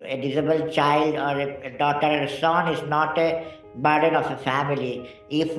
a disabled child or a daughter or a son is not a burden of a family. If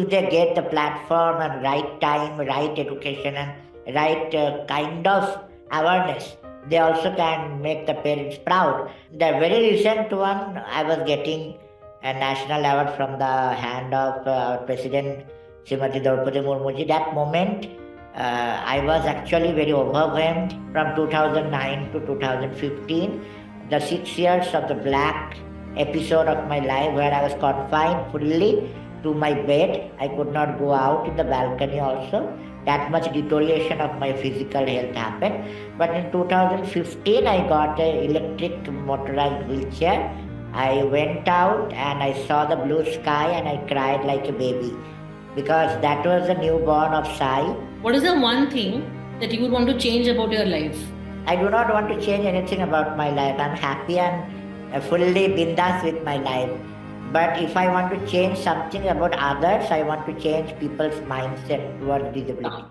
they get the platform and right time, right education and right kind of awareness, they also can make the parents proud. The very recent one, I was getting a national award from the hand of our president, Srimati Draupadi Murmuji. That moment, I was actually very overwhelmed from 2009 to 2015, the 6 years of the black episode of my life where I was confined fully to my bed. I could not go out in the balcony also. That much deterioration of my physical health happened. But in 2015, I got an electric motorized wheelchair. I went out and I saw the blue sky and I cried like a baby because that was the newborn of Sai. What is the one thing that you would want to change about your life? I do not want to change anything about my life. I'm happy and fully bindas with my life. But if I want to change something about others, I want to change people's mindset towards disability.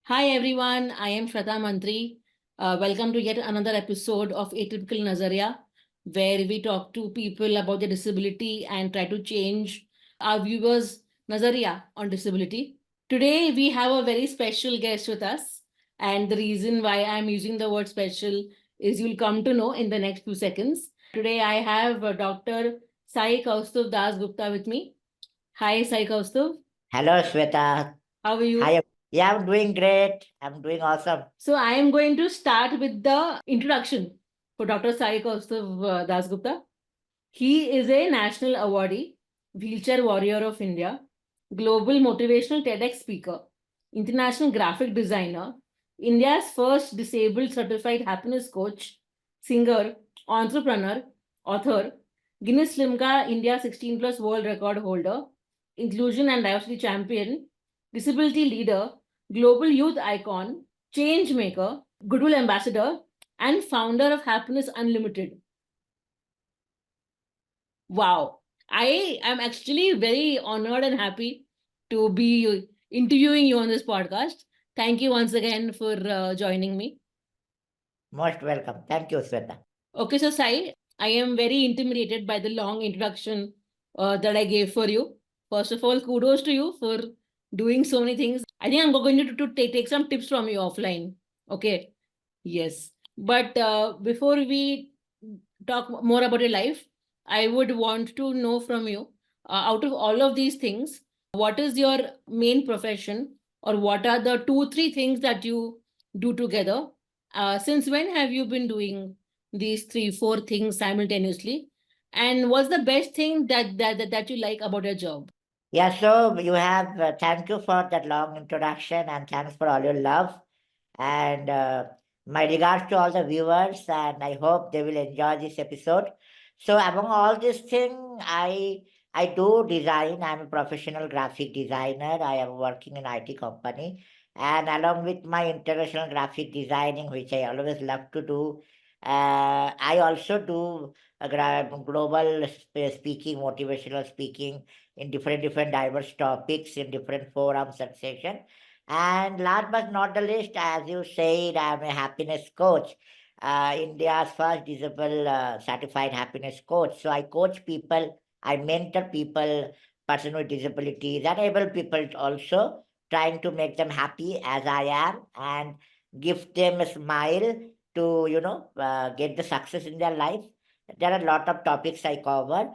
Hi everyone, I am Sweta Mantrii. Welcome to yet another episode of Atypical Nazariya, where we talk to people about their disability and try to change our viewers' Nazariya on disability. Today we have a very special guest with us, and the reason why I'm using the word special is you'll come to know in the next few seconds. Today I have Dr. Sai Kautsav Das Gupta with me. Hi Sai Kaustuv. Hello, Sweta. How are you? Hi. Yeah, I'm doing great. I'm doing awesome. So I am going to start with the introduction for Dr. Sai Kautsav Das Gupta. He is a national awardee, wheelchair warrior of India, global motivational TEDx speaker, international graphic designer, India's first disabled certified happiness coach, singer, entrepreneur, author, Guinness Limca India 16 plus world record holder, inclusion and diversity champion, disability leader, global youth icon, change maker, goodwill ambassador, and founder of Happiness Unlimited. Wow. I am actually very honored and happy to be interviewing you on this podcast. Thank you once again for joining me. Most welcome. Thank you, Sweta. Okay, so Sai, I am very intimidated by the long introduction that I gave for you. First of all, kudos to you for doing so many things. I think I'm going to take some tips from you offline. Okay. Yes. But before we talk more about your life, I would want to know from you, out of all of these things, what is your main profession or what are the 2, 3 things that you do together? Since when have you been doing these 3, 4 things simultaneously? And what's the best thing that you like about your job? Yeah, so you have, thank you for that long introduction and thanks for all your love. And my regards to all the viewers, and I hope they will enjoy this episode. So, among all these things, I do design. I'm a professional graphic designer. I am working in IT company, and along with my international graphic designing, which I always love to do, I also do global speaking, motivational speaking in different diverse topics in different forums and sessions. And last but not the least, as you said, I'm a happiness coach, India's first disabled certified happiness coach. So I coach people, I mentor people, person with disabilities, and able people also, trying to make them happy as I am and give them a smile to, get the success in their life. There are a lot of topics I cover.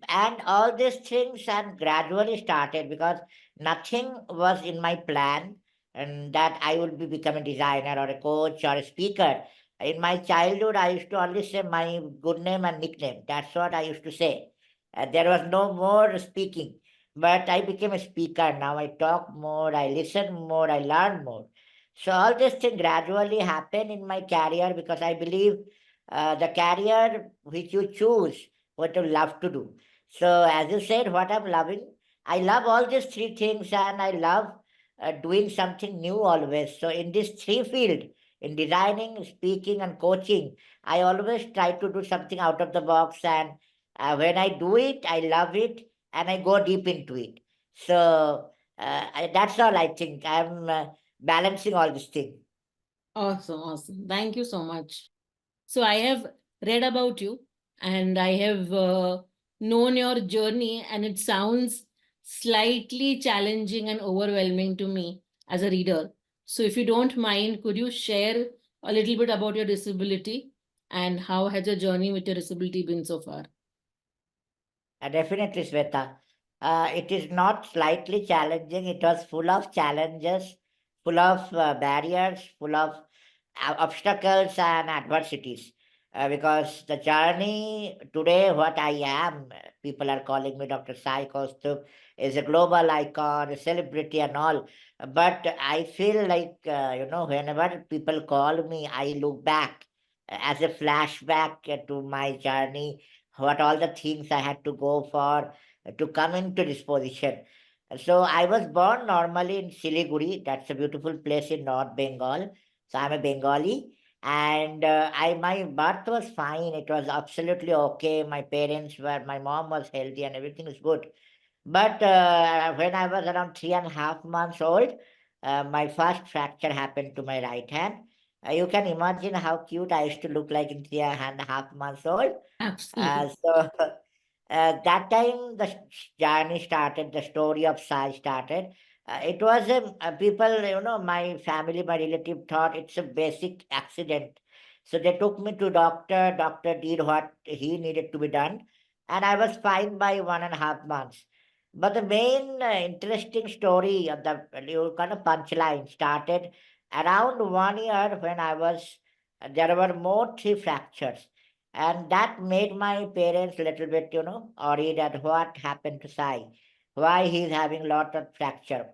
And all these things and gradually started because nothing was in my plan and that I would be become a designer or a coach or a speaker. In my childhood, I used to only say my good name and nickname. That's what I used to say. There was no more speaking. But I became a speaker. Now I talk more, I listen more, I learn more. So all this thing gradually happened in my career because I believe the career which you choose, what you love to do. So as you said, what I'm loving, I love all these 3 things and I love doing something new always. So in this 3 field, in designing, speaking, and coaching, I always try to do something out of the box. And when I do it, I love it and I go deep into it. So that's all I think. I'm balancing all this thing. Awesome, awesome. Thank you so much. So I have read about you and I have known your journey, and it sounds slightly challenging and overwhelming to me as a reader. So if you don't mind, could you share a little bit about your disability and how has your journey with your disability been so far? Definitely, Sweta. It is not slightly challenging. It was full of challenges, full of barriers, full of obstacles and adversities. Because the journey today, what I am, people are calling me Dr. Sai Kautsav, is a global icon, a celebrity, and all. But I feel like, whenever people call me, I look back as a flashback to my journey, what all the things I had to go for to come into this position. So I was born normally in Siliguri. That's a beautiful place in North Bengal. So I'm a Bengali, and I my birth was fine. It was absolutely okay. My mom was healthy, and everything was good. But when I was around 3.5 months old, my first fracture happened to my right hand. You can imagine how cute I used to look like in 3.5 months old. Absolutely. So that time the journey started, the story of Sai started. It was people, my family, my relative thought it's a basic accident. So they took me to doctor. Doctor did what he needed to be done, and I was fine by 1.5 months. But the main interesting story of the kind of punchline started around 1 year when I was. There were more three fractures, and that made my parents a little bit, worried at what happened to Sai, why he's having lot of fracture.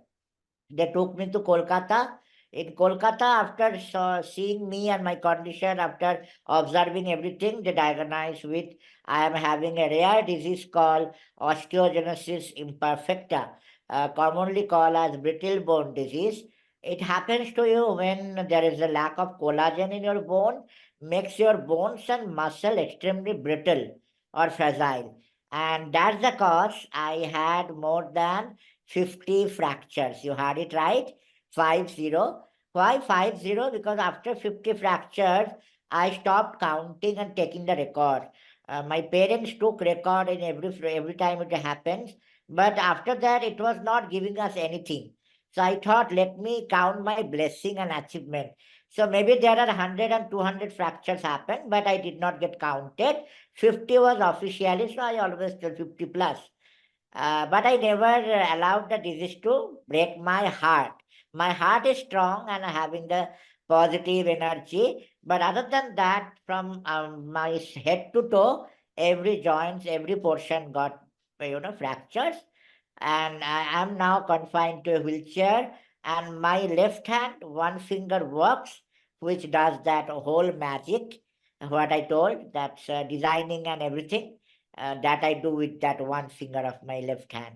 They took me to Kolkata. In Kolkata, after seeing me and my condition, after observing everything, they diagnosed with I am having a rare disease called osteogenesis imperfecta, commonly called as brittle bone disease. It happens to you when there is a lack of collagen in your bone, makes your bones and muscle extremely brittle or fragile. And that's the cause I had more than 50 fractures. You had it right. 50. Why 50? Because after 50 fractures, I stopped counting and taking the record. My parents took record in every time it happens, but after that, it was not giving us anything. So I thought, let me count my blessing and achievement. So maybe there are 100 and 200 fractures happen, but I did not get counted. 50 was officially, so I always tell 50 plus. But I never allowed the disease to break my heart. My heart is strong and having the positive energy. But other than that, from my head to toe, every joints, every portion got fractures, and I am now confined to a wheelchair. And my left hand, one finger works, which does that whole magic. What I told, that's designing and everything that I do with that one finger of my left hand.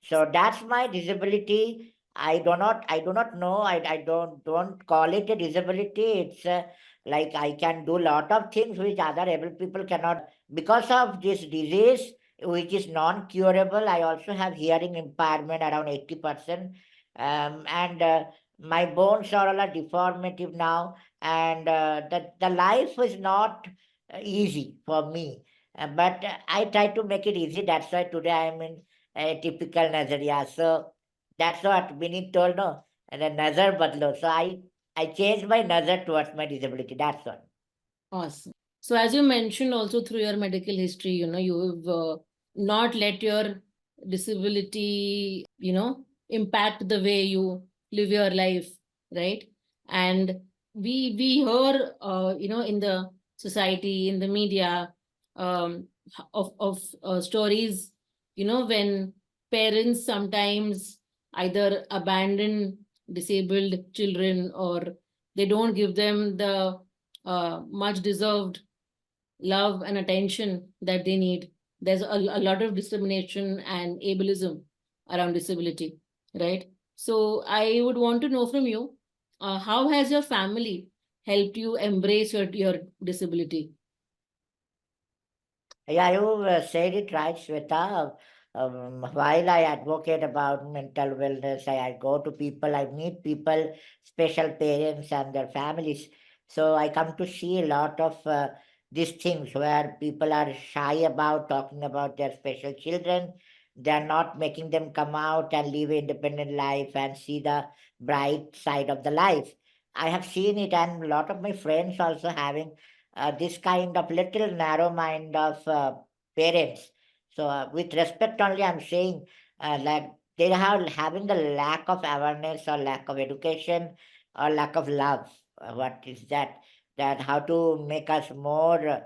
So that's my disability. I do not know. I don't call it a disability. It's like I can do lot of things which other able people cannot. Because of this disease, which is non-curable, I also have hearing impairment around 80%, and my bones are all deformative now, and the life is not easy for me. But I try to make it easy. That's why today I am in a typical Nazariya. So that's what Vinit told, no? And a nazar badlo. So I changed my nazar towards my disability. That's what. Awesome. So as you mentioned also through your medical history, you've not let your disability, impact the way you live your life, right? And we hear, in the society, in the media, of stories, when parents sometimes either abandon disabled children, or they don't give them the much deserved love and attention that they need. There's a lot of discrimination and ableism around disability, right? So I would want to know from you, how has your family helped you embrace your disability? Yeah, you said it right, Sweta. While I advocate about mental wellness, I go to people, I meet people, special parents and their families. So I come to see a lot of these things where people are shy about talking about their special children. They are not making them come out and live an independent life and see the bright side of the life. I have seen it, and a lot of my friends also having this kind of little narrow mind of parents. So, with respect only, I'm saying like they have having the lack of awareness or lack of education or lack of love. What is that? That how to make us more,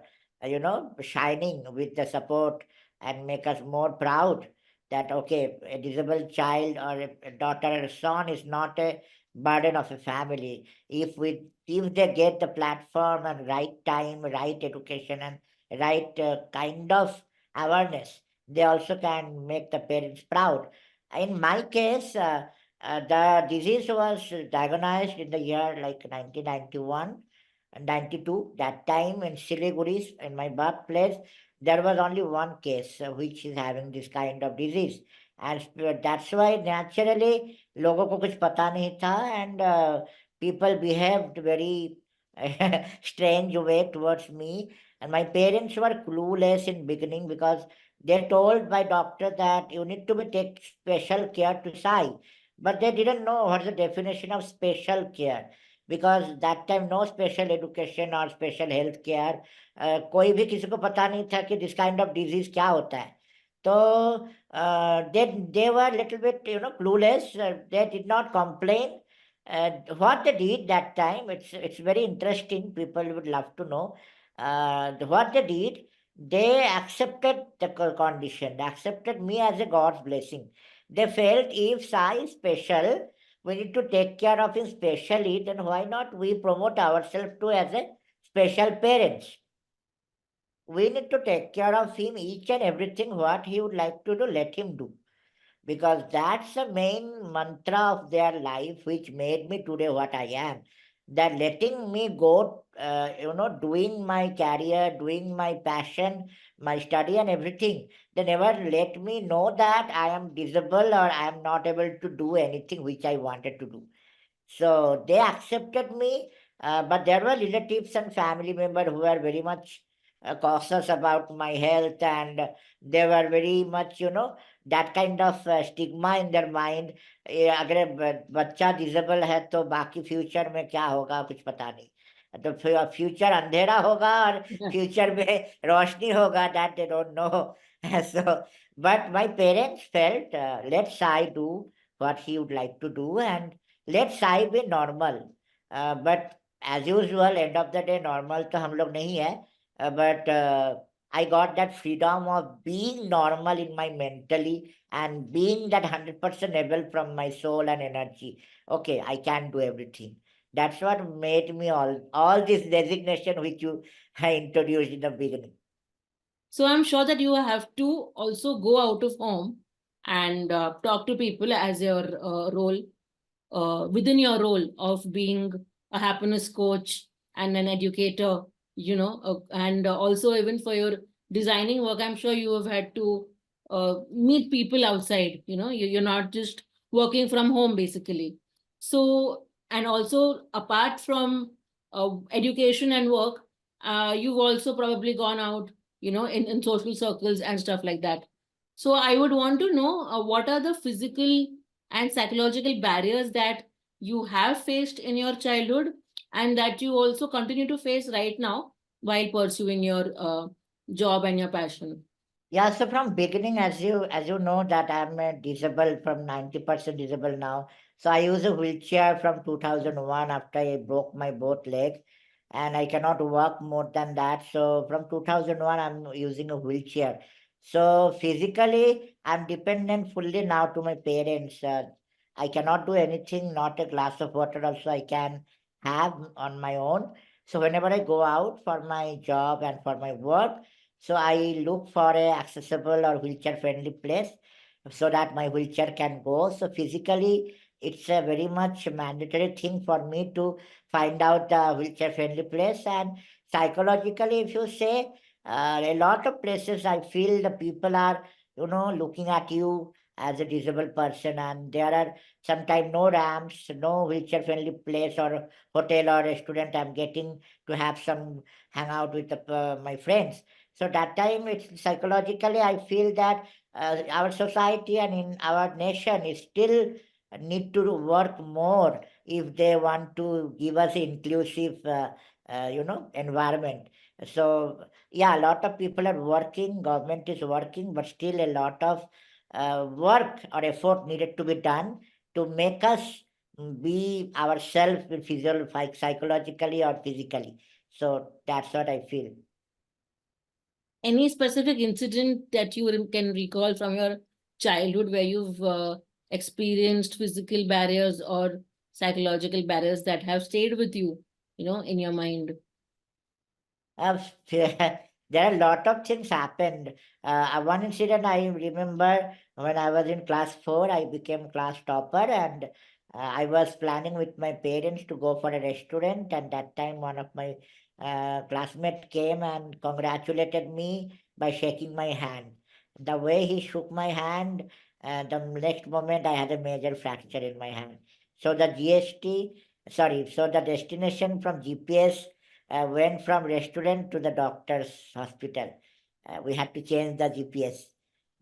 shining with the support and make us more proud. That okay, a disabled child or a daughter or a son is not a burden of a family. If they get the platform and right time, right education and right kind of awareness, they also can make the parents proud. In my case, the disease was diagnosed in the year like 1991 and 92. That time in Siliguri, in my birthplace, there was only one case which is having this kind of disease. And that's why naturally लोगों को कुछ पता नहीं था, and people behaved very strange way towards me, and my parents were clueless in beginning because they told by doctor that you need to be take special care to Sai, but they didn't know what's the definition of special care, because that time no special education or special health care. कोई भी किसी को पता नहीं था कि this kind of disease क्या होता है. तो they were little bit clueless. They did not complain. What they did that time, it's very interesting. People would love to know. What they did, they accepted the condition. They accepted me as a God's blessing. They felt if Sai is special, we need to take care of him specially. Then why not we promote ourselves to as a special parents? We need to take care of him, each and everything what he would like to do, let him do, because that's the main mantra of their life which made me today what I am. That letting me go, doing my career, doing my passion, my study and everything. They never let me know that I am disabled or I am not able to do anything which I wanted to do. So they accepted me, but there were relatives and family members who were very much cautious about my health, and they were very much, that kind of stigma in their mind. अगर बच्चा disable है तो बाकी future में क्या होगा कुछ पता नहीं. तो फ्यूचर अंधेरा होगा और Yeah. फ्यूचर में रोशनी होगा, that they don't know. So, but my parents felt, let Sai do what he would like to do, and let Sai be normal. But as usual, end of the day, normal तो हम लोग नहीं है. But I got that freedom of being normal in my mentally and being that 100% able from my soul and energy. Okay, I can do everything. That's what made me all this designation which you introduced in the beginning. So I'm sure that you have to also go out of home and talk to people as your role, within your role of being a happiness coach and an educator, and also even for your designing work, I'm sure you have had to meet people outside. You're not just working from home basically. So, and also apart from education and work, you've also probably gone out, in social circles and stuff like that. So I would want to know what are the physical and psychological barriers that you have faced in your childhood and that you also continue to face right now while pursuing your job and your passion. Yeah, so from beginning, as you know, that I'm disabled from 90% disabled now. So I use a wheelchair from 2001 after I broke my both legs, and I cannot walk more than that. So from 2001, I'm using a wheelchair. So physically, I'm dependent fully now to my parents. I cannot do anything, not a glass of water also I can have on my own. So whenever I go out for my job and for my work, so I look for a accessible or wheelchair friendly place so that my wheelchair can go. So physically, it's a very much mandatory thing for me to find out the wheelchair friendly place. And psychologically, if you say, a lot of places I feel the people are, looking at you as a disabled person, and there are sometimes no ramps, no wheelchair friendly place or hotel or restaurant I'm getting to have some hang out with my friends. So that time, it's psychologically I feel that our society and in our nation is still need to work more if they want to give us inclusive environment. So yeah, a lot of people are working, government is working, but still a lot of work or effort needed to be done to make us be ourselves psychologically or physically. So that's what I feel. Any specific incident that you can recall from your childhood where you've experienced physical barriers or psychological barriers that have stayed with you, in your mind? Uh, there are a lot of things happened. One incident I remember when I was in class 4, I became class topper, and I was planning with my parents to go for a restaurant. And that time, one of my classmates came and congratulated me by shaking my hand. The way he shook my hand, the next moment I had a major fracture in my hand. So the so the destination from GPS went from restaurant to the doctor's hospital. We had to change the GPS.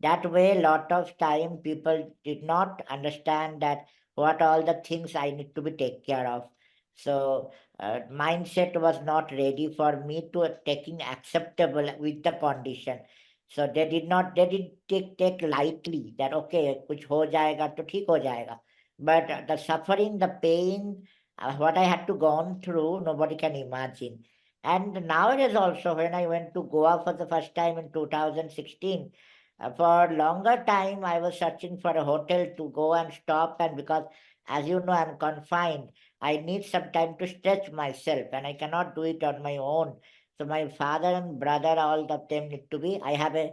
That way, lot of time people did not understand that what all the things I need to be take care of. So mindset was not ready for me to taking acceptable with the condition. So they did take lightly that okay, कुछ हो जाएगा तो ठीक हो जाएगा. But the suffering, the pain, what I had to gone through, nobody can imagine. And nowadays also, when I went to Goa for the first time in 2016, for longer time I was searching for a hotel to go and stop. And because, as you know, I'm confined, I need some time to stretch myself, and I cannot do it on my own. So my father and brother, all of them need to be. I have a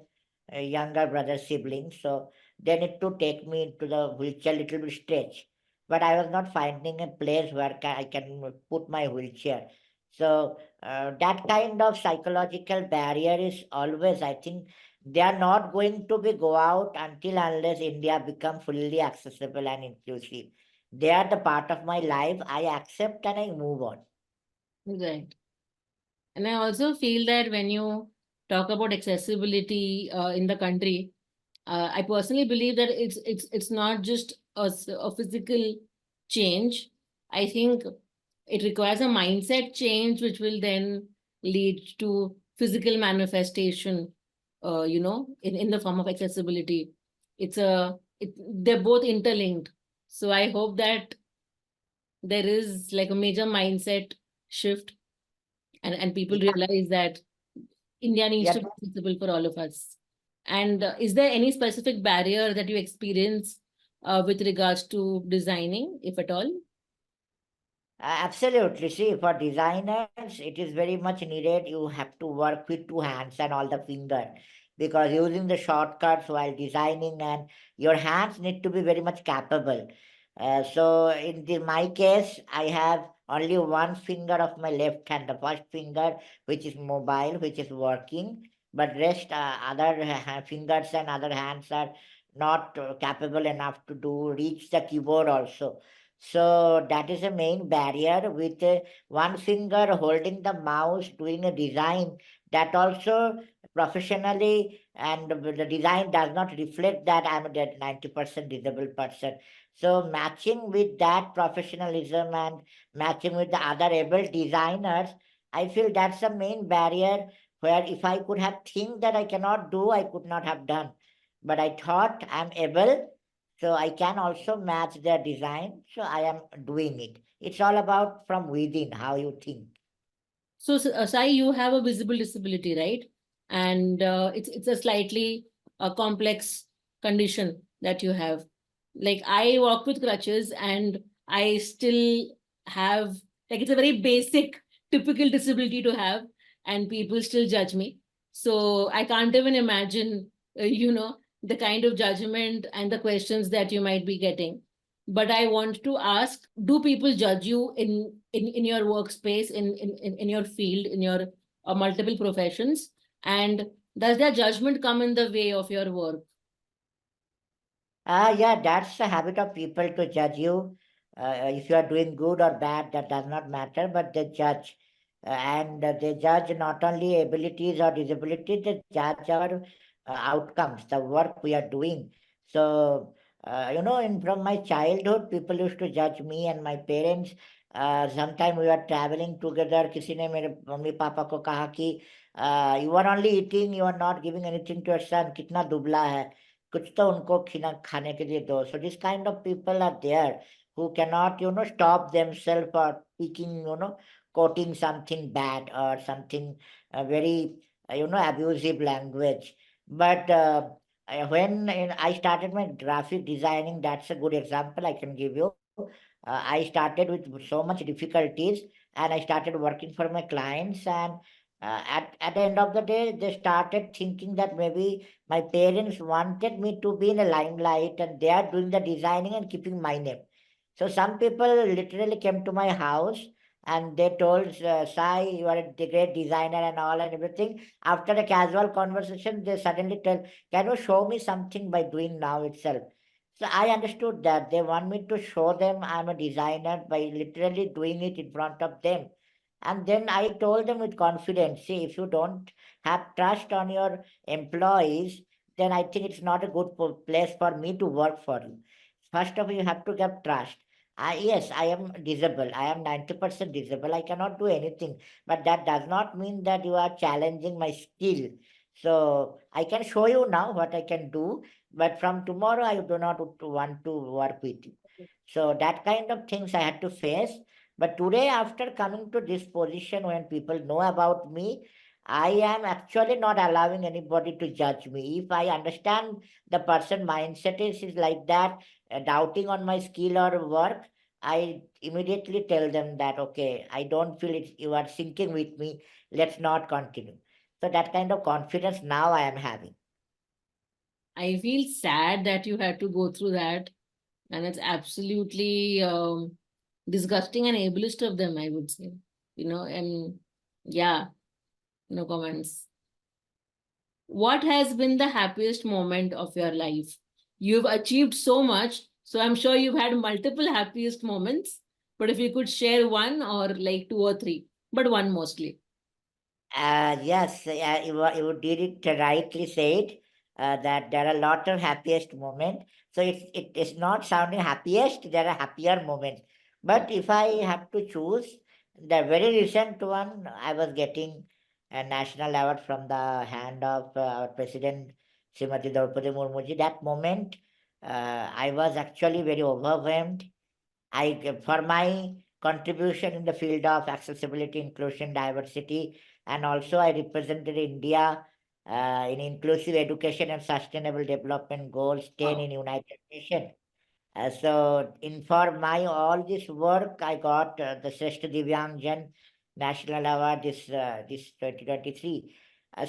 younger brother sibling, so they need to take me to the wheelchair little bit stretch. But I was not finding a place where I can put my wheelchair. So that kind of psychological barrier is always, I think, they are not going to be go out until unless India become fully accessible and inclusive. They are the part of my life. I accept and I move on. Right. And I also feel that when you talk about accessibility in the country, I personally believe that it's not just a physical change. I think it requires a mindset change, which will then lead to physical manifestation. In the form of accessibility. They're both interlinked. So I hope that there is like a major mindset shift, and people Yeah, realize that India needs yeah. to be accessible for all of us. And is there any specific barrier that you experience with regards to designing, if at all? Absolutely. See, for designers, it is very much needed. You have to work with two hands and all the finger, because using the shortcuts while designing, and your hands need to be very much capable. So my case, I have only one finger of my left hand, the first finger, which is mobile, which is working, but rest other fingers and other hands are not capable enough to do reach the keyboard also. So that is a main barrier with one finger holding the mouse, doing a design that also professionally, and the design does not reflect that I'm a 90% disabled person. So matching with that professionalism and matching with the other able designers, I feel that's the main barrier where if I could have think that I cannot do, I could not have done. But I thought I'm able, so I can also match their design. So I am doing it. It's all about from within how you think. So, Sai, you have a visible disability, right? And it's a slightly complex condition that you have. Like I walk with crutches, and I still have like it's a very basic, typical disability to have, and people still judge me. So I can't even imagine, the kind of judgment and the questions that you might be getting. But I want to ask, do people judge you in your workspace, in your field, in your multiple professions? And does their judgment come in the way of your work? Yeah, that's the habit of people to judge you. If you are doing good or bad, that does not matter, but they judge. And they judge not only abilities or disabilities, they judge our outcomes, the work we are doing. So, from my childhood, people used to judge me and my parents. Sometime we were traveling together, किसी ने मेरे mummy papa को कहा कि you are only eating, you are not giving anything to your son, कितना दुबला है, कुछ तो उनको खिला खाने के लिए दो. So this kind of people are there who cannot, stop themselves or speaking, quoting something bad or something very, abusive language. But when I started my graphic designing, that's a good example I can give you. I started with so much difficulties, and I started working for my clients, and at the end of the day, they started thinking that maybe my parents wanted me to be in a limelight, and they are doing the designing and keeping my name. So some people literally came to my house and they told, Sai, you are a great designer and all and everything. After a casual conversation, they suddenly tell, can you show me something by doing now itself? So I understood that they want me to show them I'm a designer by literally doing it in front of them. And then I told them with confidence, see, if you don't have trust on your employees, then I think it's not a good place for me to work for you. First of all, you have to get trust. Yes, I am disabled. I am 90% disabled. I cannot do anything. But that does not mean that you are challenging my skill. So I can show you now what I can do, but from tomorrow I do not want to work with you. So that kind of things I had to face. But today, after coming to this position, when people know about me, I am actually not allowing anybody to judge me. If I understand the person mindset is like that, doubting on my skill or work, I immediately tell them that, okay, I don't feel it, you are syncing with me, let's not continue. So that kind of confidence now I am having. I feel sad that you had to go through that, and it's absolutely disgusting and ableist of them, I would say. And yeah, no comments. What has been the happiest moment of your life? You've achieved so much, so I'm sure you've had multiple happiest moments. But if you could share one or like two or three, but one mostly. Yes, you did it rightly said that there are a lot of happiest moments. So it is not sounding happiest, there are happier moments. But if I have to choose, the very recent one, I was getting a national award from the hand of our President, Srimati Draupadi Murmuji. That moment, I was actually very overwhelmed. For my contribution in the field of accessibility, inclusion, diversity, and also I represented India in inclusive education and sustainable development goals 10 Wow. in United Nations. So in for my all this work, I got the Shrestha Divyangjan National Award this 2023.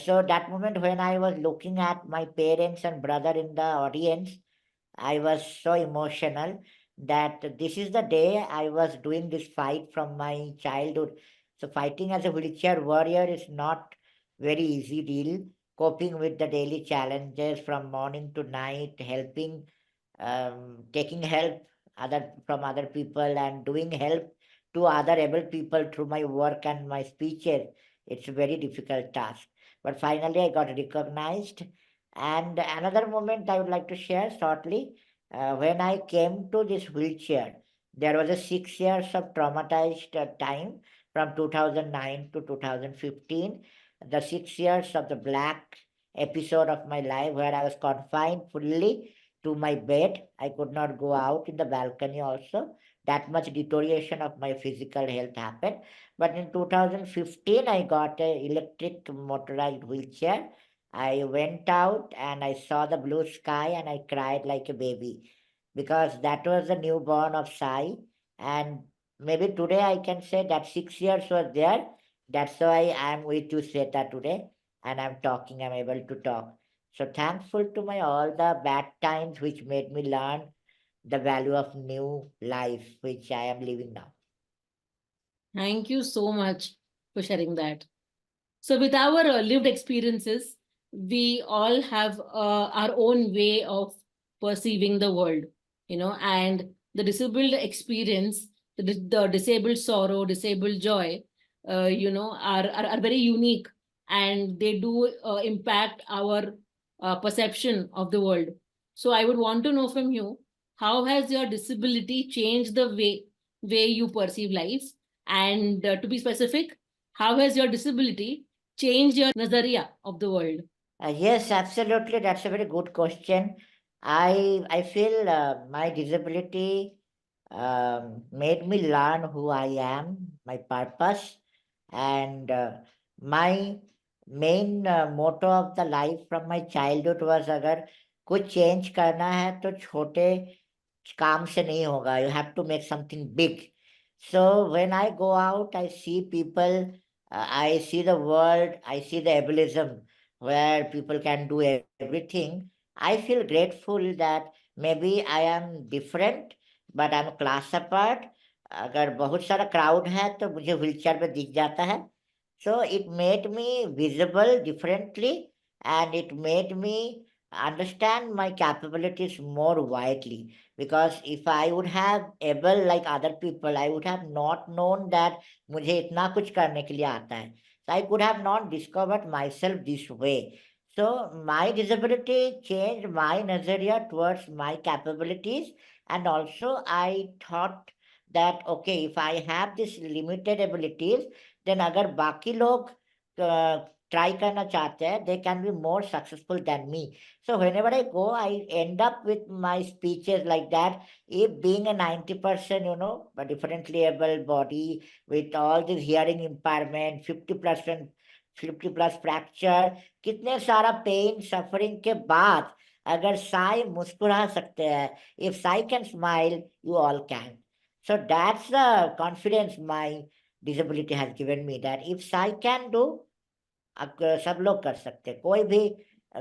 So that moment when I was looking at my parents and brother in the audience, I was so emotional that this is the day I was doing this fight from my childhood. So fighting as a wheelchair warrior is not very easy deal. Coping with the daily challenges from morning to night, helping, taking help from other people and doing help to other able people through my work and my speeches. It's a very difficult task. But finally I got recognized. And another moment I would like to share shortly, when I came to this wheelchair, there was a 6 years of traumatized time from 2009 to 2015. The 6 years of the black episode of my life where I was confined fully to my bed. I could not go out in the balcony also. That much deterioration of my physical health happened. But in 2015, I got a electric motorized wheelchair. I went out and I saw the blue sky and I cried like a baby because that was the newborn of Sai. And maybe today I can say that 6 years was there. That's why I'm with you, Sweta, today. And I'm able to talk. So thankful to my all the bad times which made me learn the value of new life which I am living now. Thank you so much for sharing that. So, with our lived experiences, we all have our own way of perceiving the world, and the disabled experience, the disabled sorrow, disabled joy, are very unique, and they do impact our perception of the world. So, I would want to know from you, how has your disability changed the way you perceive life? And to be specific, how has your disability changed your Nazariya of the world? Yes, absolutely. That's a very good question. I feel my disability made me learn who I am, my purpose, and my main motto of the life from my childhood was अगर कुछ change करना है तो छोटे काम से नहीं होगा. You have to make something big. So when I go out, I see people, I see the world, I see the ableism where people can do everything. I feel grateful that maybe I am different, but I'm a class apart. अगर बहुत सारा crowd है तो मुझे wheelchair पे दिख जाता है. So it made me visible differently, and it made me understand my capabilities more widely. Because if I would have able like other people, I would have not known that मुझे इतना कुछ करने के लिए आता है. So I could have not discovered myself this way. So my disability changed my nazariya towards my capabilities, and also I thought that okay, if I have these limited abilities, then अगर बाकी लोग try करना चाहते हैं, they can be more successful than me. So whenever I go, I end up with my speeches like that. If being a 90%, a differently able body with all this hearing impairment, 50 plus fracture, कितने सारा pen suffering के बाद अगर साई मुस्कुरा सकते हैं, if Sai can smile, you all can. So that's the confidence my disability has given me, that if Sai can do, सब लोग कर सकते हैं, कोई भी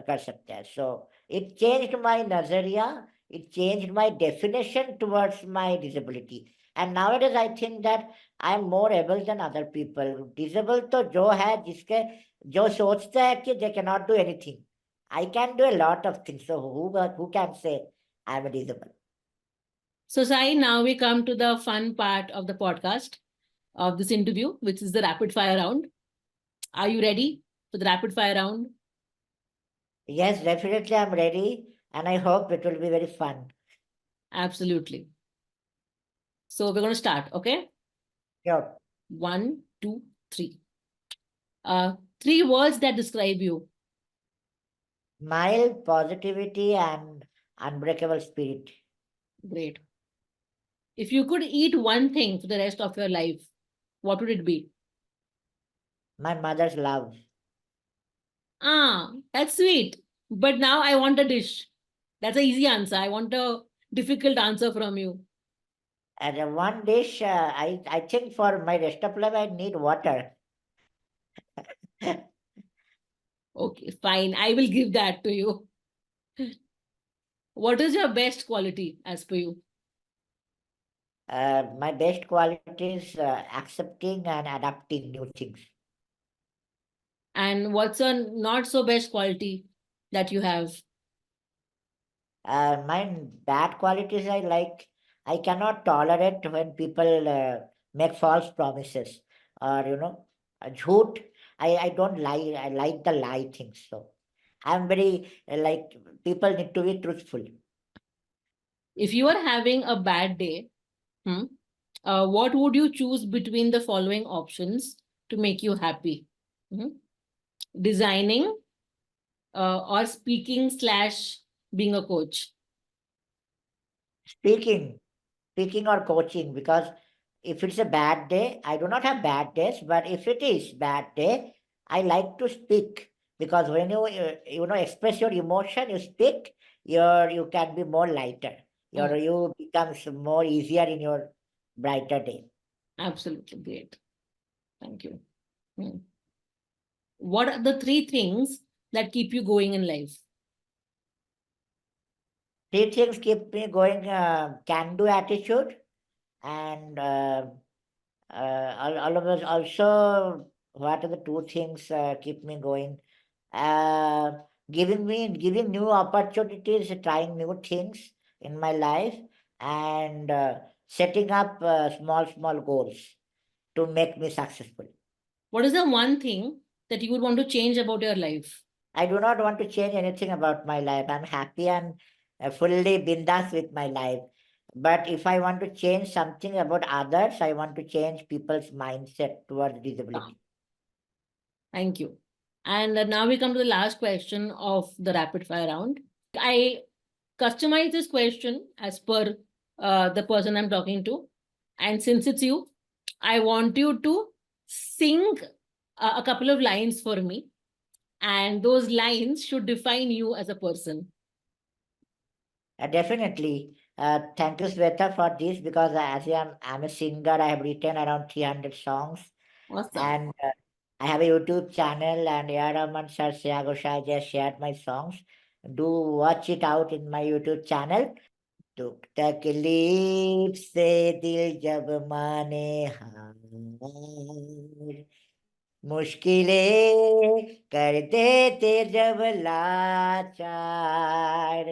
कर सकते हैं. So it changed my nazariya, it changed my definition towards my disability. And nowadays I think that I am more able than other people. Disabled तो जो है जिसके जो सोचते हैं कि they cannot do anything. I can do a lot of things. So who can say I am a disabled? So, Sai, now we come to the fun part of the podcast of this interview, which is the rapid fire round. Are you ready for the rapid fire round? Yes, definitely I'm ready, and I hope it will be very fun. Absolutely. So, we're going to start, okay? Sure. 1, 2, 3. Three words that describe you. Mild positivity and unbreakable spirit. Great. If you could eat one thing for the rest of your life, what would it be? My mother's love. Ah, that's sweet. But now I want a dish. That's an easy answer. I want a difficult answer from you. And one dish, I think for my rest of life, I need water. Okay, fine. I will give that to you. What is your best quality as per you? My best quality is accepting and adapting new things. And what's a not so best quality that you have? My bad qualities I cannot tolerate when people make false promises, or jhoot. I don't lie. I like the lie things. So I'm very like people need to be truthful. If you are having a bad day, what would you choose between the following options to make you happy? Designing or speaking slash being a coach? Speaking or coaching, because if it's a bad day, I do not have bad days, but if it is bad day, I like to speak, because when you express your emotion, you speak, you can be more lighter. You becomes more easier in your brighter day. Absolutely great. Thank you. What are the three things that keep you going in life? Three things keep me going: can-do attitude, and all of us also. What are the two things keep me going? Uh, giving new opportunities, trying new things in my life, and setting up small goals to make me successful. What is the one thing that you would want to change about your life? I do not want to change anything about my life. I'm happy and fully bindas with my life. But if I want to change something about others, I want to change people's mindset towards disability. Thank you. And now we come to the last question of the rapid fire round. I customize this question as per the person I'm talking to. And since it's you, I want you to sing a couple of lines for me. And those lines should define you as a person. Definitely. Thank you, Sweta, for this because I'm a singer. I have written around 300 songs. Awesome. And I have a YouTube channel, and Rahman sir, Shreya Ghoshal just shared my songs. Do watch it out in my YouTube channel. दुख तकलीफ से दिल जब माने हार मुश्किलें कर देते जब लाचार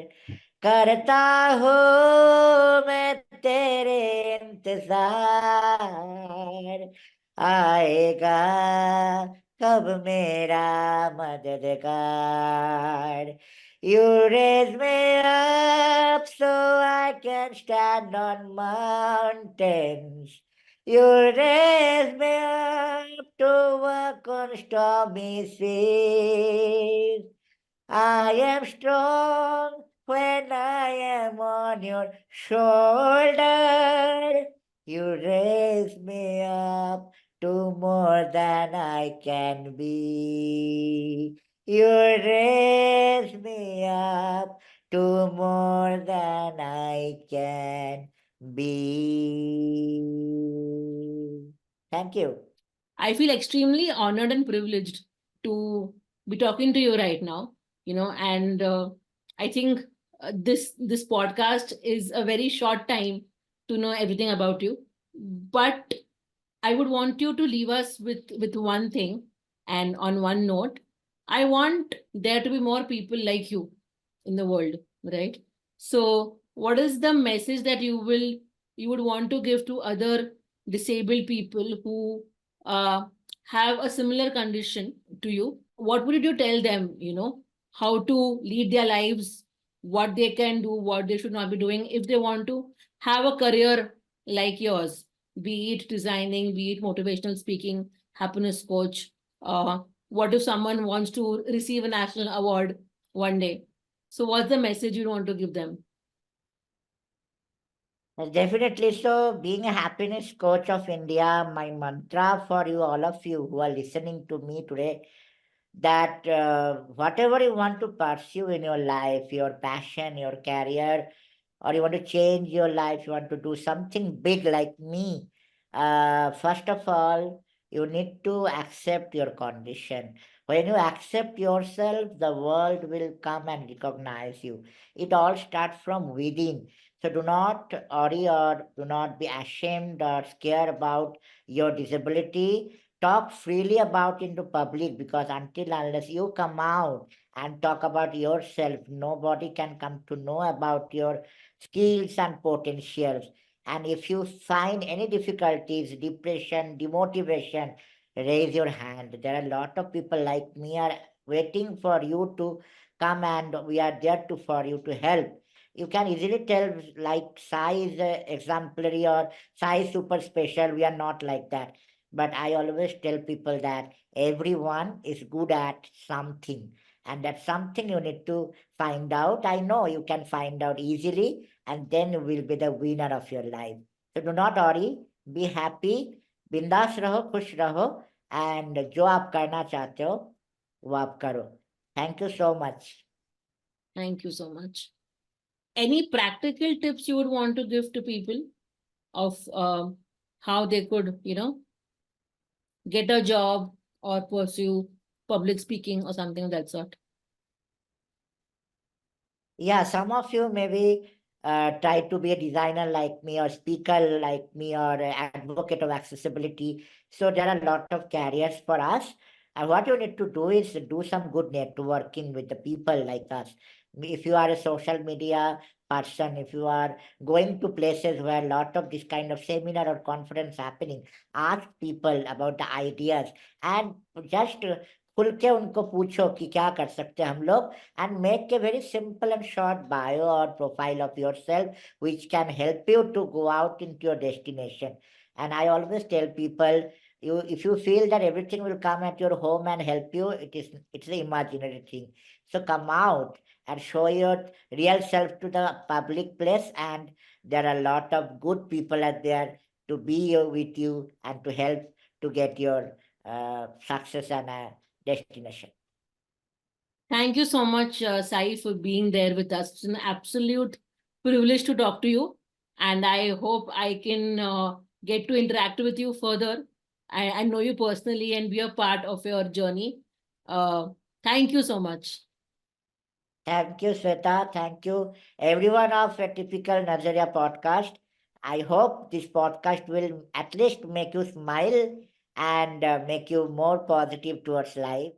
करता हूँ मैं तेरे इंतजार आएगा कब मेरा मददगार You raise me up so I can stand on mountains. You raise me up to walk on stormy seas. I am strong when I am on your shoulder. You raise me up to more than I can be. You raise me up to more than I can be. Thank you. I feel extremely honored and privileged to be talking to you right now, and I think this podcast is a very short time to know everything about you. But I would want you to leave us with one thing, and on one note, I want there to be more people like you in the world, right? So, what is the message that you would want to give to other disabled people who uh, have a similar condition to you? What would you tell them? How to lead their lives, what they can do, what they should not be doing if they want to have a career like yours, be it designing, be it motivational speaking, happiness coach. What if someone wants to receive a national award one day? So, what's the message you want to give them? Definitely. So, being a happiness coach of India, my mantra for you, all of you who are listening to me today, that whatever you want to pursue in your life, your passion, your career, or you want to change your life, you want to do something big like me, first of all, you need to accept your condition. When you accept yourself, the world will come and recognize you. It all starts from within. So do not worry or do not be ashamed or scared about your disability. Talk freely about into public because until unless you come out and talk about yourself, nobody can come to know about your skills and potentials. And if you find any difficulties, depression, demotivation, raise your hand. There are a lot of people like me are waiting for you to come, and we are there to for you to help. You can easily tell like Sai is exemplary or Sai is super special. We are not like that. But I always tell people that everyone is good at something, and that's something you need to find out. I know you can find out easily, and then you will be the winner of your life. So do not worry, be happy, बिंदास रहो, खुश रहो, and जो आप करना चाहते हो वो आप करो. Thank you so much. Thank you so much. Any practical tips you would want to give to people of how they could, get a job or pursue public speaking or something of that sort? Yeah, some of you maybe try to be a designer like me or speaker like me or advocate of accessibility. So there are a lot of careers for us. And what you need to do is do some good networking with the people like us. If you are a social media person, if you are going to places where a lot of this kind of seminar or conference happening, ask people about the ideas and just खुल के उनको पूछो कि क्या कर सकते हैं हम लोग and make a very simple and short bio or profile of yourself which can help you to go out into your destination. And I always tell people, you if you feel that everything will come at your home and help you, it's the imaginary thing. So come out and show your real self to the public place, and there are a lot of good people out there to be with you and to help to get your success and destination. Thank you so much, Sai, for being there with us. It's an absolute privilege to talk to you. And I hope I can get to interact with you further. I know you personally and be a part of your journey. Uh, Thank you so much. Thank you, Sweta. Thank you, everyone of a typical Nazariya podcast. I hope this podcast will at least make you smile and make you more positive towards life.